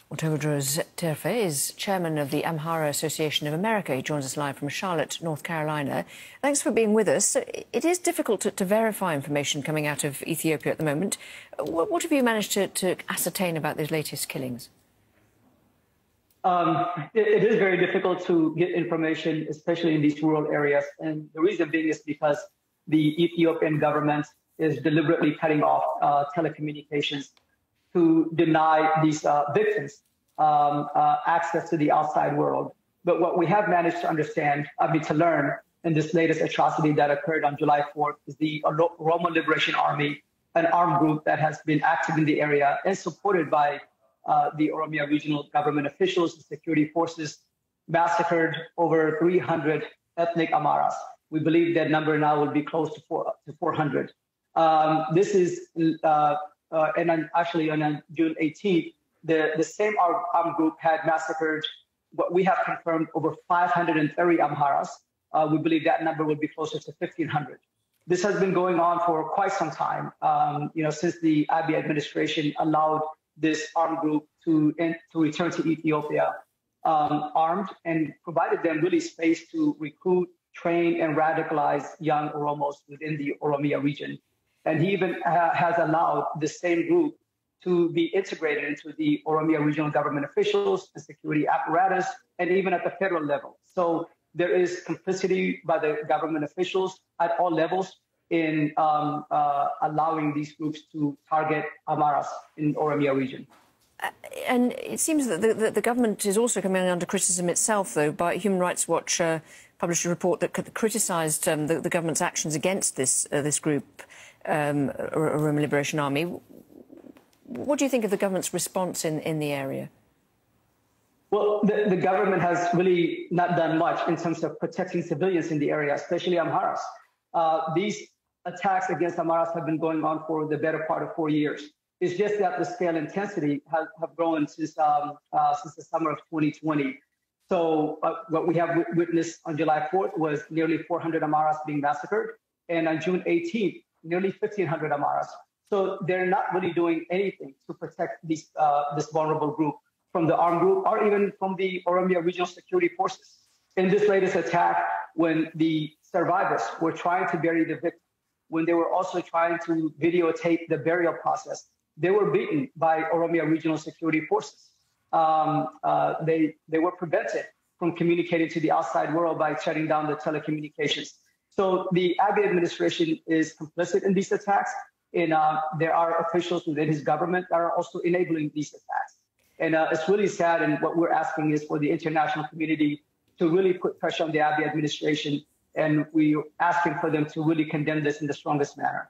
Well, TewodrosTerefe is chairman of the Amhara Association of America. He joins us live from Charlotte, North Carolina. Thanks for being with us. It is difficult to verify information coming out of Ethiopia at the moment. What have you managed to ascertain about these latest killings? It is very difficult to get information, especially in these rural areas. And the reason being is because the Ethiopian government is deliberately cutting off telecommunications to deny these victims access to the outside world. But what we have managed to understand, to learn in this latest atrocity that occurred on July 4th is the Oromo Liberation Army, an armed group that has been active in the area and supported by the Oromia Regional government officials and security forces, massacred over 300 ethnic Amharas. We believe that number now will be close to 400. This is actually on June 18th, the same armed group had massacred what we have confirmed over 530 Amharas. We believe that number would be closer to 1,500. This has been going on for quite some time, since the Abiy administration allowed this armed group to return to Ethiopia armed and provided them really space to recruit, train, and radicalize young Oromos within the Oromia region. And he even has allowed the same group to be integrated into the Oromia regional government officials, the security apparatus, and even at the federal level. So there is complicity by the government officials at all levels in allowing these groups to target Amharas in Oromia region. And it seems that the government is also coming under criticism itself, though, by Human Rights Watch published a report that criticised the government's actions against this group, Oromo Liberation Army. What do you think of the government's response in the area? Well, the government has really not done much in terms of protecting civilians in the area, especially Amharas. These attacks against Amharas have been going on for the better part of 4 years. It's just that the scale and intensity have grown since the summer of 2020. So what we have witnessed on July 4th was nearly 400 Amharas being massacred. And on June 18th, nearly 1,500 Amharas. So they're not really doing anything to protect this vulnerable group from the armed group or even from the Oromia Regional Security Forces. In this latest attack, when the survivors were trying to bury the victim, when they were also trying to videotape the burial process, they were beaten by Oromia Regional Security Forces. They were prevented from communicating to the outside world by shutting down the telecommunications. So the Abiy administration is complicit in these attacks, and there are officials within his government that are also enabling these attacks. And it's really sad, and what we're asking is for the international community to really put pressure on the Abiy administration, and we're asking for them to really condemn this in the strongest manner.